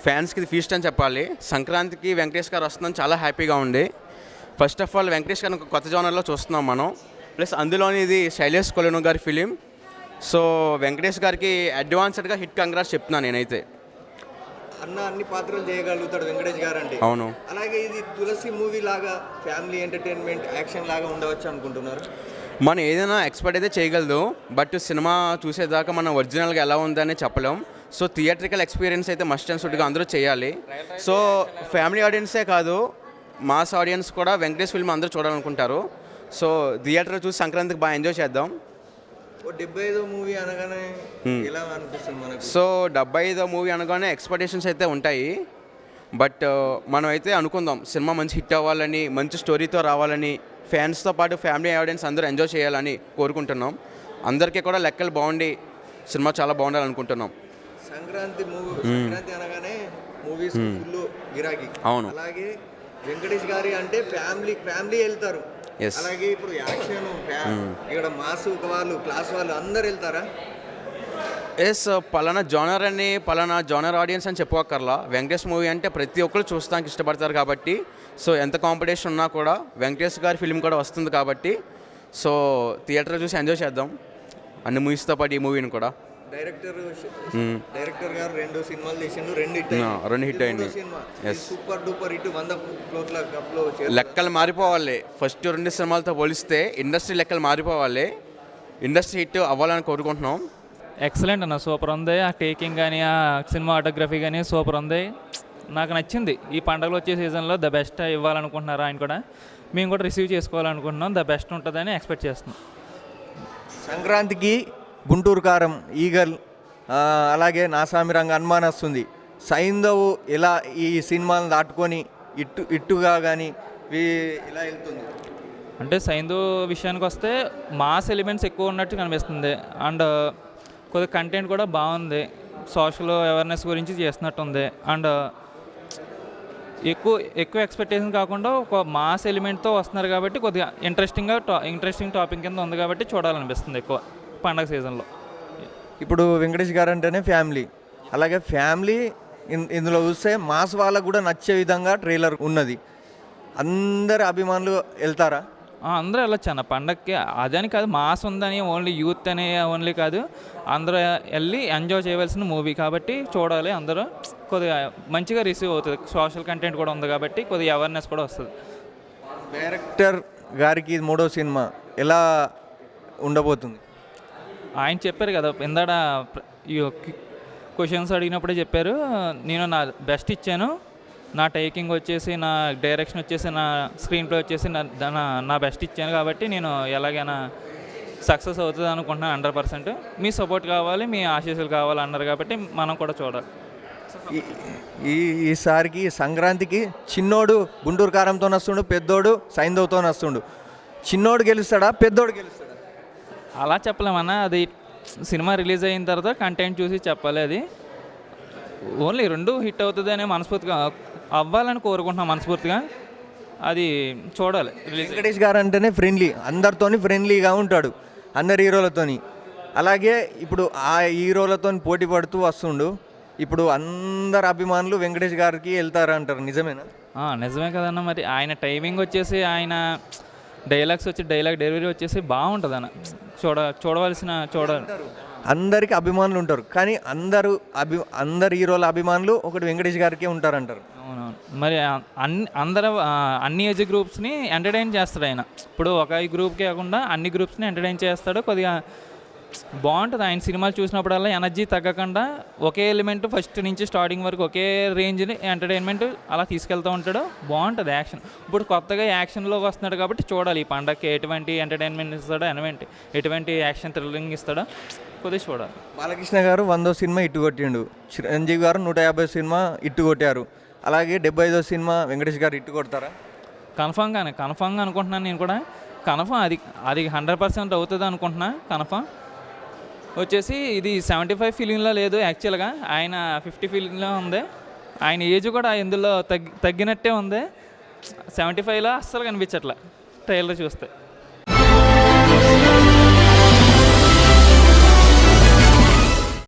ఫ్యాన్స్కి ఇది ఫీస్ట్ అని చెప్పాలి. సంక్రాంతికి వెంకటేష్ గారు వస్తుందని చాలా హ్యాపీగా ఉంది. ఫస్ట్ ఆఫ్ ఆల్ వెంకటేష్ గారిని ఒక కొత్త జోనర్లో చూస్తున్నాం మనం. ప్లస్ అందులోని ఇది శైలేష్ కొలను గారి ఫిలిం. సో వెంకటేష్ గారికి అడ్వాన్స్డ్గా హిట్ కంగ్రాట్స్ చెప్తున్నాను నేనైతే. అన్న అన్ని పాత్రలు చేయగలుగుతాడు వెంకటేష్ గారు అంటే. అవును. అలాగే ఇది తులసి మూవీ లాగా ఫ్యామిలీ ఎంటర్టైన్మెంట్ యాక్షన్ లాగా ఉండవచ్చు అనుకుంటున్నారు. మనం ఏదైనా ఎక్స్పెక్ట్ అయితే చేయగలదు, బట్ సినిమా చూసేదాకా మనం ఒరిజినల్గా ఎలా ఉందని చెప్పలేం. సో థియేట్రికల్ ఎక్స్పీరియన్స్ అయితే మస్ట్ అండ్ షుడ్గా అందరూ చేయాలి. సో ఫ్యామిలీ ఆడియన్సే కాదు, మాస్ ఆడియన్స్ కూడా వెంకటేష్ ఫిల్మ్ అందరూ చూడాలనుకుంటారు. సో థియేటర్ చూసి సంక్రాంతికి బాగా ఎంజాయ్ చేద్దాం. 75వ మూవీ అనగానే ఎలా అనిపిస్తుంది మనకు? సో 75వ మూవీ అనగానే ఎక్స్పెక్టేషన్స్ అయితే ఉంటాయి. బట్ మనం అయితే అనుకుందాం సినిమా మంచి హిట్ అవ్వాలని, మంచి స్టోరీతో రావాలని, ఫ్యాన్స్తో పాటు ఫ్యామిలీ ఆడియన్స్ అందరూ ఎంజాయ్ చేయాలని కోరుకుంటున్నాం. అందరికీ కూడా లెక్కలు బాగుండి సినిమా చాలా బాగుండాలనుకుంటున్నాం. సంక్రాంతి అనగానే మూవీస్ ఫుల్ గిరాకీ. అవును. అలాగే వెంకటేష్ గారి అంటే ఫ్యామిలీ వెళ్తారు. అలాగే ఇప్పుడు యాక్షన్ ఇక్కడ మాస్ వాళ్ళు క్లాస్ వాళ్ళు అందరు వెళ్తారా? ఎస్, పలానా జోనర్ ఆడియన్స్ అని చెప్పుకోకర్లా. వెంకటేష్ మూవీ అంటే ప్రతి ఒక్కరు చూస్తానికి ఇష్టపడతారు కాబట్టి, సో ఎంత కాంపిటీషన్ ఉన్నా కూడా వెంకటేష్ గారి ఫిల్మ్ కూడా వస్తుంది కాబట్టి, సో థియేటర్ చూసి ఎంజాయ్ చేద్దాం అన్ని మూవీస్తో పాటు ఈ మూవీని కూడా. డైరెక్టర్ గారు 2 సినిమాలు తీసిండు, 2 హిట్ అయింది. సూపర్ డూపర్ హిట్, 100 కోట్ల క్లబ్లో లెక్కలు మారిపోవాలి. ఫస్ట్ 2 సినిమాలతో పోలిస్తే ఇండస్ట్రీ లెక్కలు మారిపోవాలి. ఇండస్ట్రీ హిట్ అవ్వాలని కోరుకుంటున్నాం. ఎక్సలెంట్ అన్న, సూపర్ ఉంది. ఆ టేకింగ్ కానీ ఆ సినిమాటోగ్రఫీ కానీ సూపర్ ఉంది, నాకు నచ్చింది. ఈ పండుగలు వచ్చే సీజన్లో ద బెస్ట్ ఇవ్వాలనుకుంటున్నారు ఆయన కూడా, మేము కూడా రిసీవ్ చేసుకోవాలనుకుంటున్నాం. ద బెస్ట్ ఉంటుందని ఎక్స్పెక్ట్ చేస్తున్నాం. సంక్రాంతికి గుంటూరు కారం, ఈగల్, అలాగే నాసామి రంగ అనుమానం వస్తుంది. సైంధవ్ ఎలా ఈ సినిమాలను దాటుకొని ఇట్టుగా కానీ ఇలా వెళ్తుంది అంటే సైంధవ్ విషయానికి వస్తే మాస్ ఎలిమెంట్స్ ఎక్కువ ఉన్నట్టు కనిపిస్తుంది. అండ్ కొద్దిగా కంటెంట్ కూడా బాగుంది, సోషల్ అవేర్నెస్ గురించి చేస్తున్నట్టుంది. అండ్ ఎక్కువ ఎక్స్పెక్టేషన్ కాకుండా ఒక మాస్ ఎలిమెంట్తో వస్తున్నారు కాబట్టి కొద్దిగా ఇంట్రెస్టింగ్ టాపిక్ కింద ఉంది కాబట్టి చూడాలనిపిస్తుంది ఎక్కువ పండగ సీజన్లో. ఇప్పుడు వెంకటేష్ గారు అంటేనే ఫ్యామిలీ, అలాగే ఫ్యామిలీ ఇందులో చూస్తే మాస్ వాళ్ళకు కూడా నచ్చే విధంగా ట్రైలర్ ఉన్నది. అందరు అభిమానులు వెళ్తారా? అందరూ వెళ్ళొచ్చు అన్న పండగకి. అదని కాదు, మాస్ ఉందని ఓన్లీ యూత్ అనే ఓన్లీ కాదు, అందరూ వెళ్ళి ఎంజాయ్ చేయవలసిన మూవీ కాబట్టి చూడాలి. అందరూ కొద్దిగా మంచిగా రిసీవ్ అవుతుంది. సోషల్ కంటెంట్ కూడా ఉంది కాబట్టి కొద్దిగా అవేర్నెస్ కూడా వస్తుంది. డైరెక్టర్ గారికి 3వ సినిమా ఎలా ఉండబోతుంది? ఆయన చెప్పారు కదా ఇందాడ క్వశ్చన్స్ అడిగినప్పుడే చెప్పారు, నేను నా బెస్ట్ ఇచ్చాను, నా టేకింగ్ వచ్చేసి, నా డైరెక్షన్ వచ్చేసి, నా స్క్రీన్ ప్లే వచ్చేసి నా బెస్ట్ ఇచ్చాను కాబట్టి నేను ఎలాగైనా సక్సెస్ అవుతుంది అనుకుంటున్నాను 100%. మీ సపోర్ట్ కావాలి, మీ ఆశీస్సులు కావాలి అన్నారు కాబట్టి మనం కూడా చూడాలి. ఈసారికి సంక్రాంతికి చిన్నోడు గుంటూరు కారంతో వస్తుండు, పెద్దోడు సైంధవ్తో వస్తుండు. చిన్నోడు గెలుస్తాడా, పెద్దోడు గెలుస్తాడా? అలా చెప్పలేమన్నా, అది సినిమా రిలీజ్ అయిన తర్వాత కంటెంట్ చూసి చెప్పాలి. అది ఓన్లీ 2 హిట్ అవుతుంది అనే మనస్ఫూర్తిగా అవ్వాలని కోరుకుంటున్నాం మనస్ఫూర్తిగా. అది చూడాలి. వెంకటేష్ గారు అంటేనే ఫ్రెండ్లీ, అందరితోని ఫ్రెండ్లీగా ఉంటాడు, అందరు హీరోలతోని. అలాగే ఇప్పుడు ఆ హీరోలతో పోటీ పడుతూ వస్తుండు. ఇప్పుడు అందరు అభిమానులు వెంకటేష్ గారికి వెళ్తారంటారు, నిజమేనా? నిజమే కదన్న. మరి ఆయన టైమింగ్ వచ్చేసి, ఆయన డైలాగ్స్ వచ్చి డైలాగ్ డెలివరీ వచ్చేసి బాగుంటుంది అన్న. చూడాలి. అందరికి అభిమానులు ఉంటారు, కానీ అందరు హీరోల అభిమానులు ఒకటి వెంకటేష్ గారికి ఉంటారంటారు. అవునవును. మరి అన్ని ఏజ్ గ్రూప్స్ని ఎంటర్టైన్ చేస్తాడు ఆయన. ఇప్పుడు ఒక గ్రూప్కే కాకుండా అన్ని గ్రూప్స్ని ఎంటర్టైన్ చేస్తాడు. కొద్దిగా బాగుంటుంది ఆయన సినిమాలు చూసినప్పుడల్లా ఎనర్జీ తగ్గకుండా ఒకే ఎలిమెంట్ ఫస్ట్ నుంచి స్టార్టింగ్ వరకు ఒకే రేంజ్ని ఎంటర్టైన్మెంట్ అలా తీసుకెళ్తూ ఉంటాడు. బాగుంటుంది యాక్షన్. ఇప్పుడు కొత్తగా యాక్షన్లోకి వస్తున్నాడు కాబట్టి చూడాలి ఈ పండగకి ఎటువంటి ఎంటర్టైన్మెంట్ ఇస్తాడో, ఎటువంటి యాక్షన్ థ్రిల్లింగ్ ఇస్తాడో కొద్దిగా చూడాలి. బాలకృష్ణ గారు 100వ సినిమా ఇట్టు కొట్టిండు, చిరంజీవి గారు 150 సినిమా ఇట్టు కొట్టారు. అలాగే 75వ సినిమా వెంకటేష్ గారు ఇట్టు కొడతారా? కన్ఫామ్గా అనుకుంటున్నాను నేను కూడా. అది 100% అవుతుంది అనుకుంటున్నా. కన్ఫామ్ వచ్చేసి ఇది 75 ఫీలింగ్లో లేదు, యాక్చువల్గా ఆయన 50 ఫీలింగ్లో ఉంది. ఆయన ఏజ్ కూడా ఇందులో తగ్గినట్టే ఉంది. 75లో అస్సలు కనిపించట్లే ట్రైలర్ చూస్తే.